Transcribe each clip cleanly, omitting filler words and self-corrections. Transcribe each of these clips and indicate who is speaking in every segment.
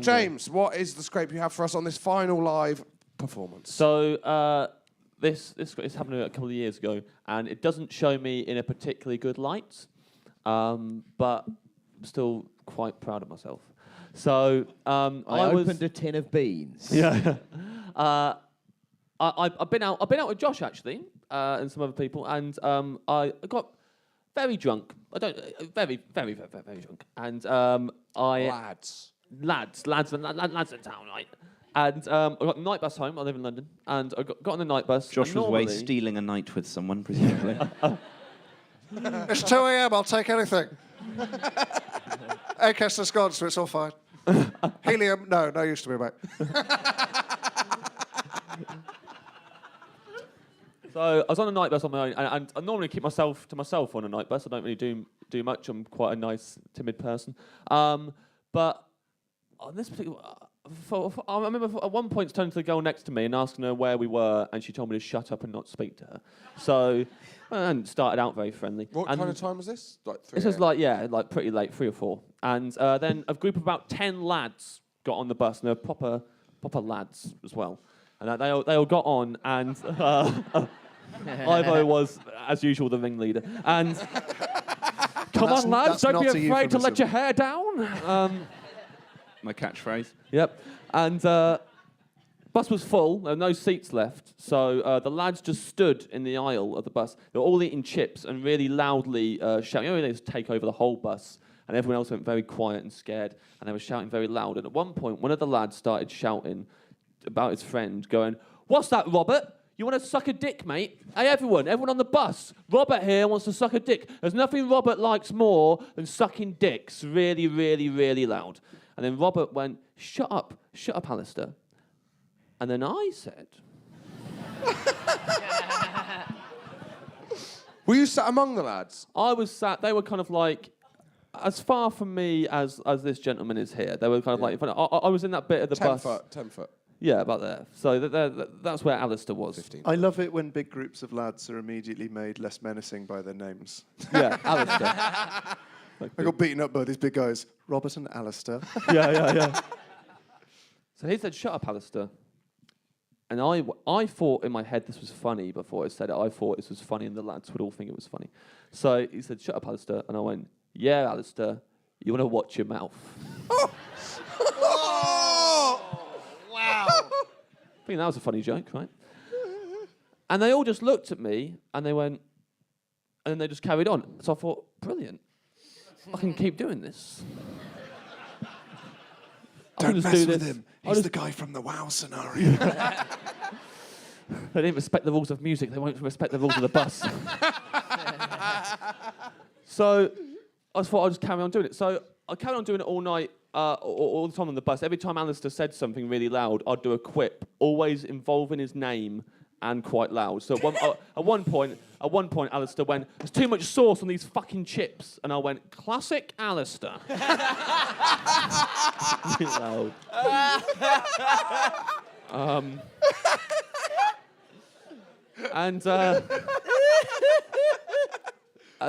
Speaker 1: James, what is the scrape you have for us on this final live performance?
Speaker 2: So this happened a couple of years ago, and it doesn't show me in a particularly good light, but I'm still quite proud of myself. So I
Speaker 3: opened a tin of beans.
Speaker 2: Yeah. I've been out with Josh actually, and some other people, and I got very drunk. Very drunk, and lads in town, right? And I got the night bus home. I live in London, and I got on the night bus.
Speaker 4: Josh was away stealing a night with someone, presumably.
Speaker 1: It's 2 a.m. I'll take anything. Acaster's gone, so it's all fine. Helium, no use to me, mate.
Speaker 2: So I was on a night bus on my own, and I normally keep myself to myself on a night bus. I don't really do much. I'm quite a nice, timid person. But on this particular, I remember at one point turning to the girl next to me and asking her where we were, and she told me to shut up and not speak to her. So and started out very friendly.
Speaker 1: What kind of time was this? Like 3
Speaker 2: This was like pretty late, 3 or 4. And then a group of about 10 lads got on the bus, and they were proper lads as well. And they all got on, and Ivo was, as usual, the ringleader. And come on, lads, don't be afraid to let your hair down.
Speaker 4: My catchphrase.
Speaker 2: Yep. And bus was full. There were no seats left. So the lads just stood in the aisle of the bus. They were all eating chips and really loudly shouting. You know, they just take over the whole bus. And everyone else went very quiet and scared. And they were shouting very loud. And at one point, one of the lads started shouting about his friend, going, "What's that, Robert? You want to suck a dick, mate? Hey, everyone on the bus. Robert here wants to suck a dick. There's nothing Robert likes more than sucking dicks really, really, really loud." And then Robert went, shut up, Alistair. And then I said...
Speaker 1: Were you sat among the lads?
Speaker 2: I was sat, they were kind of like, as far from me as this gentleman is here. They were kind of like, I was in that bit of the bus.
Speaker 1: 10 foot.
Speaker 2: Yeah, about there. So that's where Alistair was.
Speaker 1: 15.
Speaker 5: I love it when big groups of lads are immediately made less menacing by their names.
Speaker 2: Yeah, Alistair.
Speaker 5: I got beaten up by these big guys, Robert and Alistair.
Speaker 2: Yeah. So he said, "Shut up, Alistair." And I thought in my head this was funny before I said it. I thought this was funny and the lads would all think it was funny. So he said, "Shut up, Alistair." And I went, "Yeah, Alistair, you want to watch your mouth."
Speaker 1: Oh!
Speaker 2: Wow. I think that was a funny joke, right? And they all just looked at me and they went, and then they just carried on. So I thought, brilliant. I can keep doing this.
Speaker 5: Don't mess with him. He's the guy from the WoW scenario.
Speaker 2: They didn't respect the rules of music. They won't respect the rules of the bus. So I thought I'd just carry on doing it. So I carried on doing it all night, all the time on the bus. Every time Alistair said something really loud, I'd do a quip, always involving his name and quite loud. So at one point, Alistair went, "There's too much sauce on these fucking chips." And I went, "Classic Alistair." Loud. And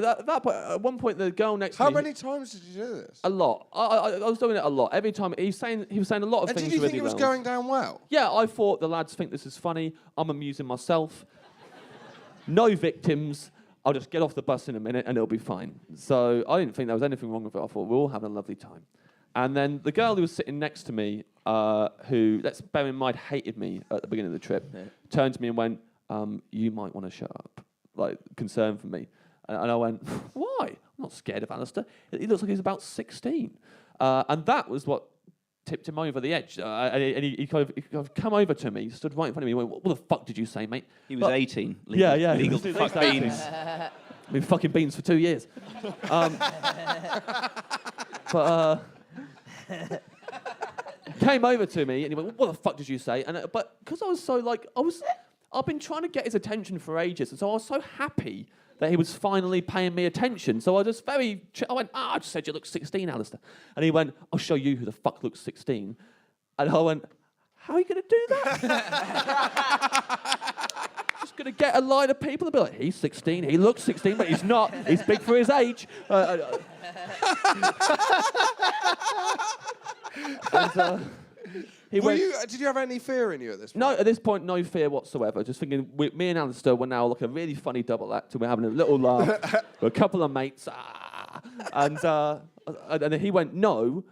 Speaker 2: at one point, the girl next to me...
Speaker 1: How many times did you do this?
Speaker 2: A lot. I was doing it a lot. Every time he was saying a lot of things.
Speaker 1: And did you
Speaker 2: really
Speaker 1: think it was
Speaker 2: loud.
Speaker 1: going down well?
Speaker 2: Yeah, I thought the lads think this is funny. I'm amusing myself. No victims. I'll just get off the bus in a minute and it'll be fine. So I didn't think there was anything wrong with it. I thought we're all having a lovely time. And then the girl who was sitting next to me, who, let's bear in mind, hated me at the beginning of the trip, turned to me and went, "You might want to shut up," like concerned for me. And I went, "Why? I'm not scared of Alistair. He looks like he's about 16. And that was what tipped him over the edge. And he kind of come over to me, stood right in front of me, and went, "What the fuck did you say, mate?"
Speaker 4: He was 18.
Speaker 2: Yeah.
Speaker 4: Legal fuck beans.
Speaker 2: I've been fucking beans for 2 years. Came over to me and he went, "What the fuck did you say?" And but because I was so like, I've been trying to get his attention for ages, and so I was so happy that he was finally paying me attention. So I just I went, "I just said you look 16, Alistair." And he went, "I'll show you who the fuck looks 16. And I went, "How are you going to do that?" Just going to get a line of people and be like, "He's 16, he looks 16, but he's not. He's big for his age." And, he went,
Speaker 1: Did you have any fear in you at this point?
Speaker 2: no, at this point, no fear whatsoever. Just thinking, me and Alistair were now like a really funny double act, and we're having a little laugh with a couple of mates. And then he went, no,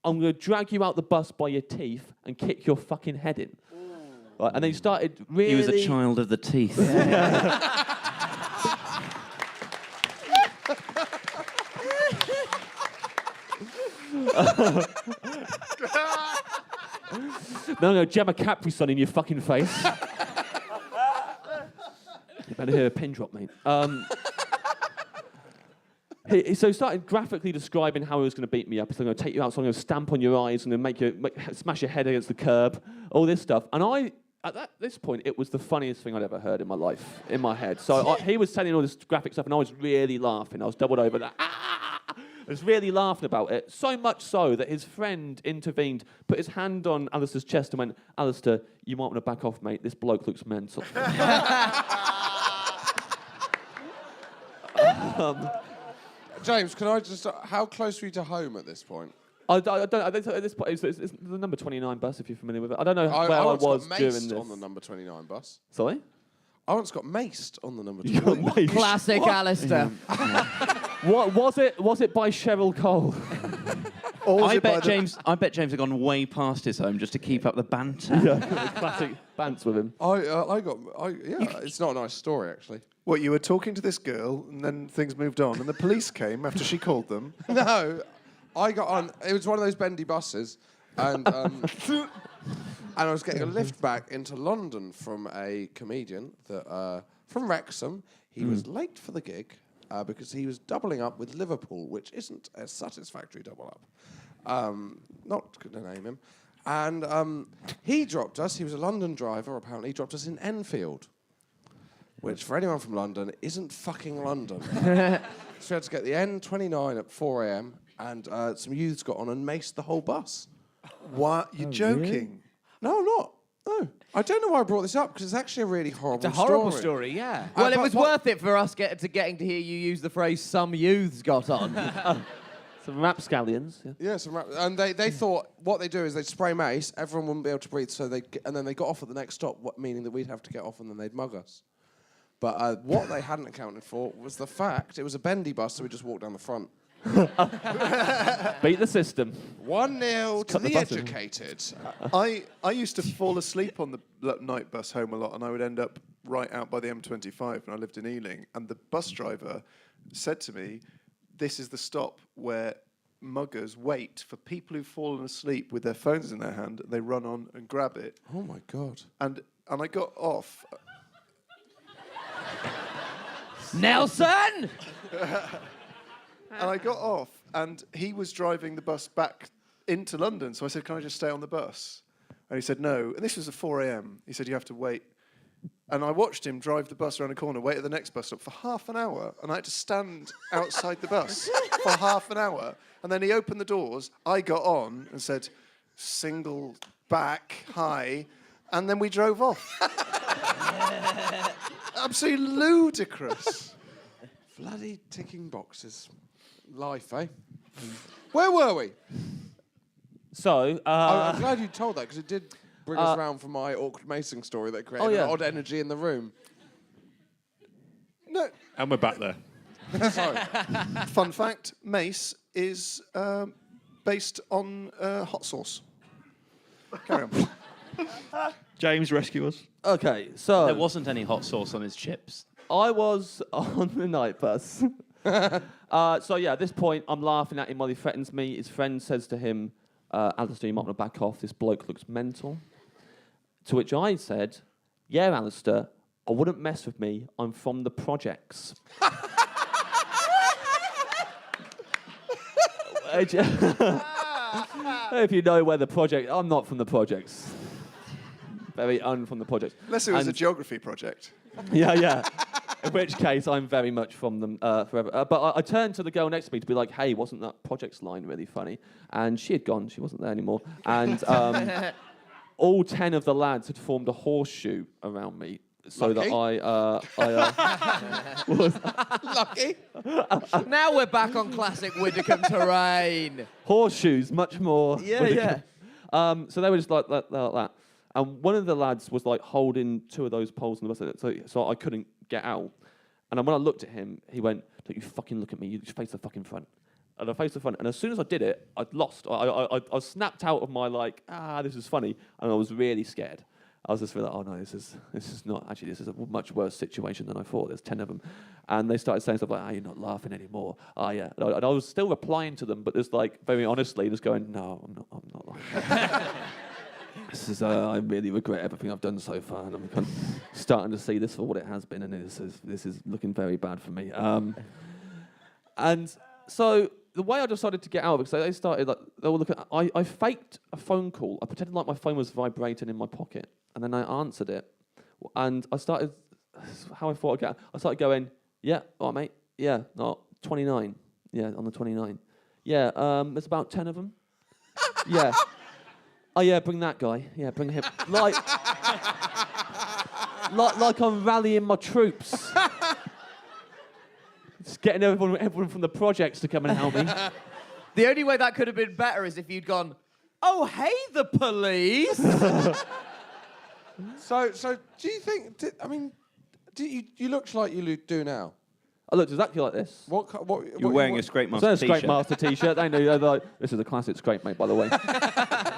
Speaker 2: I'm going to drag you out the bus by your teeth and kick your fucking head in. Right, and then he started really...
Speaker 4: He was a child of the teeth.
Speaker 2: No, jam a Capri Sun in your fucking face. You better hear a pin drop, mate. So he started graphically describing how he was going to beat me up. He's going to take you out, so I'm going to stamp on your eyes and then smash your head against the curb, all this stuff. And at this point, it was the funniest thing I'd ever heard in my life, in my head. So he was telling all this graphic stuff, and I was really laughing. I was doubled over. I was really laughing about it, so much so that his friend intervened, put his hand on Alistair's chest and went, Alistair, you might want to back off, mate. This bloke looks mental.
Speaker 1: James, can I just... how close were you to home at this point?
Speaker 2: I don't. At this point, it's the number 29 bus, if you're familiar with it. I don't know where I
Speaker 1: once
Speaker 2: was
Speaker 1: got
Speaker 2: during
Speaker 1: maced
Speaker 2: this.
Speaker 1: on the number 29 bus.
Speaker 2: Sorry?
Speaker 1: I once got maced on the number
Speaker 2: You got
Speaker 1: 29.
Speaker 2: maced?
Speaker 3: Classic Alistair.
Speaker 2: What was it? Was it by Cheryl Cole?
Speaker 4: I bet James had gone way past his home just to keep up the banter.
Speaker 2: Classic bants with him.
Speaker 1: It's not a nice story, actually.
Speaker 5: What, you were talking to this girl, and then things moved on, and the police came after she called them?
Speaker 1: No, I got on. It was one of those bendy buses, and and I was getting a lift back into London from a comedian that from Wrexham. He was late for the gig because he was doubling up with Liverpool, which isn't a satisfactory double up. Not going to name him. And he dropped us. He was a London driver. Apparently, he dropped us in Enfield, which for anyone from London isn't fucking London. So we had to get the N29 at 4 a.m. and some youths got on and maced the whole bus.
Speaker 5: What? You're joking?
Speaker 3: Really?
Speaker 1: No, I'm not. No. I don't know why I brought this up, because it's actually a really horrible
Speaker 3: It's a horrible story, yeah. Well, it
Speaker 1: but
Speaker 3: was
Speaker 1: what-
Speaker 3: worth it for us getting to hear you use the phrase "some youths got on."
Speaker 2: Some rapscallions. Yeah.
Speaker 1: Yeah, and they thought what they do is they spray mace, everyone wouldn't be able to breathe, and then they got off at the next stop, meaning that we'd have to get off and then they'd mug us. But what they hadn't accounted for was the fact it was a bendy bus, so we just walked down the front.
Speaker 2: Beat the system.
Speaker 1: 1-0 to
Speaker 2: cut the
Speaker 1: the
Speaker 2: button.
Speaker 1: educated.
Speaker 5: I used to fall asleep on the night bus home a lot, and I would end up right out by the M25, and I lived in Ealing, and the bus driver said to me, this is the stop where muggers wait for people who've fallen asleep with their phones in their hand, and they run on and grab it.
Speaker 1: Oh my God.
Speaker 5: And I got off.
Speaker 3: Nelson!
Speaker 5: And I got off, and he was driving the bus back into London. So I said, can I just stay on the bus? And he said, no. And this was at 4 a.m. He said, you have to wait. And I watched him drive the bus around the corner, wait at the next bus stop for half an hour. And I had to stand outside the bus for half an hour. And then he opened the doors. I got on and said, single back, hi. And then we drove off. Absolutely ludicrous.
Speaker 1: Bloody ticking boxes. Life, eh? Where were we?
Speaker 2: So,
Speaker 1: I'm glad you told that, because it did bring us round from my awkward macing story that created an odd energy in the room.
Speaker 5: No.
Speaker 6: And we're back there.
Speaker 1: Sorry.
Speaker 5: Fun fact, mace is based on hot sauce. Carry on.
Speaker 6: James, rescue us.
Speaker 2: okay, so
Speaker 4: There wasn't any hot sauce on his chips.
Speaker 2: I was on the night bus. So yeah, at this point, I'm laughing at him while he threatens me. His friend says to him, Alistair, you might want to back off. This bloke looks mental. To which I said, yeah, Alistair, I wouldn't mess with me. I'm from the projects. If you know where the project... I'm not from the projects. Very from the projects.
Speaker 5: Unless it was a
Speaker 2: And-
Speaker 5: geography project.
Speaker 2: Yeah. In which case, I'm very much from them forever. But I turned to the girl next to me to be like, hey, wasn't that projects line really funny? And she had gone. She wasn't there anymore. And all 10 of the lads had formed a horseshoe around me so
Speaker 1: Lucky.
Speaker 2: that I was
Speaker 1: Lucky.
Speaker 3: Now we're back on classic Widdicombe terrain.
Speaker 2: horseshoes, much more.
Speaker 3: Yeah.
Speaker 2: So they were just like that. And one of the lads was like holding two of those poles on the bus, so I couldn't get out. And then when I looked at him, he went, "Don't you fucking look at me, you just face the fucking front." And I faced the front, and as soon as I did it, I'd lost. I snapped out of my like, this is funny, and I was really scared. I was just like, oh no, this is not, actually this is a much worse situation than I thought. There's 10 of them. And they started saying stuff like, you're not laughing anymore. Yeah. And I was still replying to them, but just like very honestly, just going, no, I'm not laughing. This is, I really regret everything I've done so far, and I'm kind of starting to see this for what it has been, and this is looking very bad for me. And so the way I decided to get out, because they started like, they were looking. I faked a phone call. I pretended like my phone was vibrating in my pocket, and then I answered it, and I started. How I thought I'd get out. I started going, yeah, all right, mate, yeah, no, 29, yeah, on the 29, yeah, there's about 10 of them, yeah. Oh yeah, bring that guy. Yeah, bring him. Like I'm rallying my troops. Just getting everyone from the projects to come and help me.
Speaker 3: The only way that could have been better is if you'd gone, oh, hey, the police.
Speaker 1: So do you think? You looked like you do now.
Speaker 2: I looked exactly like this.
Speaker 6: You're wearing a Scrape Master
Speaker 2: So a
Speaker 6: t-shirt.
Speaker 2: Scrape Master t-shirt. They know, they're like, this is a classic Scrape, mate, by the way.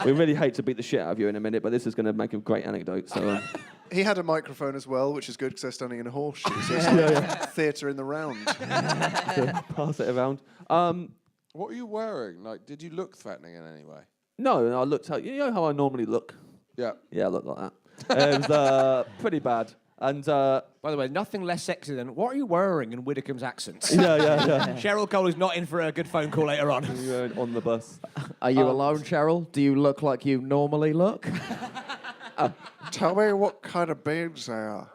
Speaker 2: We really hate to beat the shit out of you in a minute, but this is going to make a great anecdote. So
Speaker 5: He had a microphone as well, which is good because they're standing in a horseshoe. So it's like theatre in the round.
Speaker 2: pass it around.
Speaker 1: What were you wearing? Like, did you look threatening in any way?
Speaker 2: No, I looked out. You know how I normally look?
Speaker 1: Yeah.
Speaker 2: Yeah, I look like that. It was pretty bad. And
Speaker 7: by the way, nothing less sexy than what are you wearing in Widdicombe's accent.
Speaker 2: yeah.
Speaker 7: Cheryl Cole is not in for a good phone call later on.
Speaker 2: You're on the bus.
Speaker 3: Are you alone, Cheryl? Do you look like you normally look?
Speaker 5: Tell me what kind of beans they are.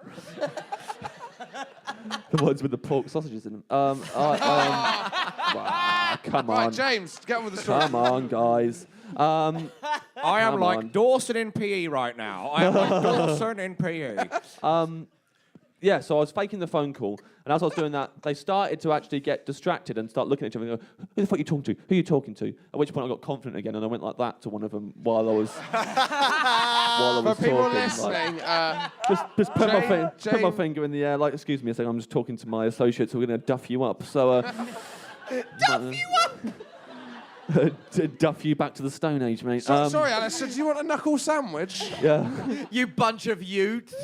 Speaker 2: The ones with the pork sausages in them. Wow, come on.
Speaker 1: Right, James, get on with the story.
Speaker 2: Come on, guys.
Speaker 7: I am
Speaker 2: Come
Speaker 7: like
Speaker 2: on.
Speaker 7: Dawson in PE right now. I am like Dawson in PE.
Speaker 2: Yeah, so I was faking the phone call, and as I was doing that, they started to actually get distracted and start looking at each other and go, who the fuck are you talking to? Who are you talking to? At which point I got confident again, and I went like that to one of them while I was
Speaker 1: For people
Speaker 2: talking.
Speaker 1: listening,
Speaker 2: Just put my
Speaker 1: Jane-
Speaker 2: finger in the air, like, excuse me a second, I'm just talking to my associates, we're going to duff you up. So, duff you up? To duff you back to the Stone Age, mate.
Speaker 1: sorry, Alistair, do you want a knuckle sandwich?
Speaker 2: Yeah.
Speaker 3: You bunch of youths.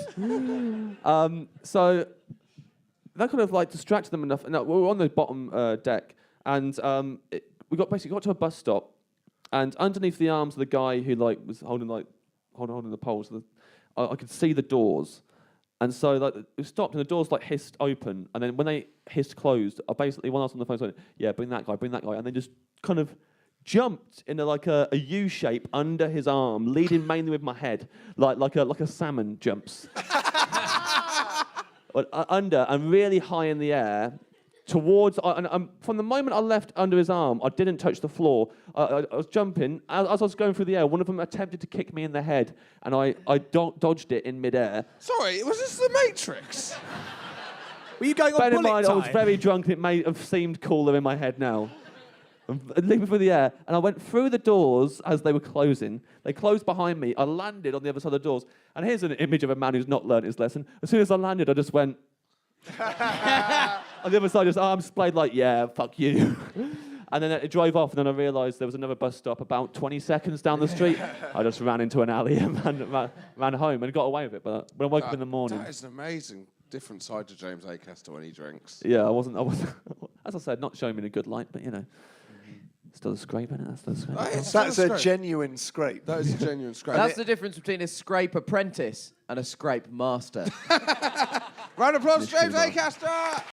Speaker 2: So that kind of like distracted them enough. No, we were on the bottom deck, and we got to a bus stop, and underneath the arms of the guy who like was holding the poles, I could see the doors, and so like we stopped, and the doors like hissed open, and then when they hissed closed, I basically when I was on the phone, I went, yeah, bring that guy, and then just kind of jumped into like a U shape under his arm, leading mainly with my head, like a salmon jumps. Under and really high in the air, towards. From the moment I left under his arm, I didn't touch the floor. I was jumping as I was going through the air. One of them attempted to kick me in the head, and I dodged it in midair.
Speaker 1: Sorry, was this The Matrix?
Speaker 7: Were you going on
Speaker 2: Bear in
Speaker 7: bullet
Speaker 2: mind, I was
Speaker 7: time?
Speaker 2: very drunk. It may have seemed cooler in my head now. Leaping through the air, and I went through the doors as they were closing. They closed behind me. I landed on the other side of the doors. And here's an image of a man who's not learned his lesson. As soon as I landed, I just went... on the other side, just arms splayed like, yeah, fuck you. And then it drove off, and then I realised there was another bus stop about 20 seconds down the street. I just ran into an alley and ran home and got away with it. But when I woke up in the morning...
Speaker 1: That is an amazing different side to James Acaster when he drinks.
Speaker 2: Yeah, I wasn't, as I said, not showing me in a good light, but, you know... Still a scrape, isn't it? That's still a scrape.
Speaker 5: That's a genuine scrape.
Speaker 1: That is a genuine scrape.
Speaker 3: That's the difference between a scrape apprentice and a scrape master.
Speaker 1: Round of applause, James Acaster!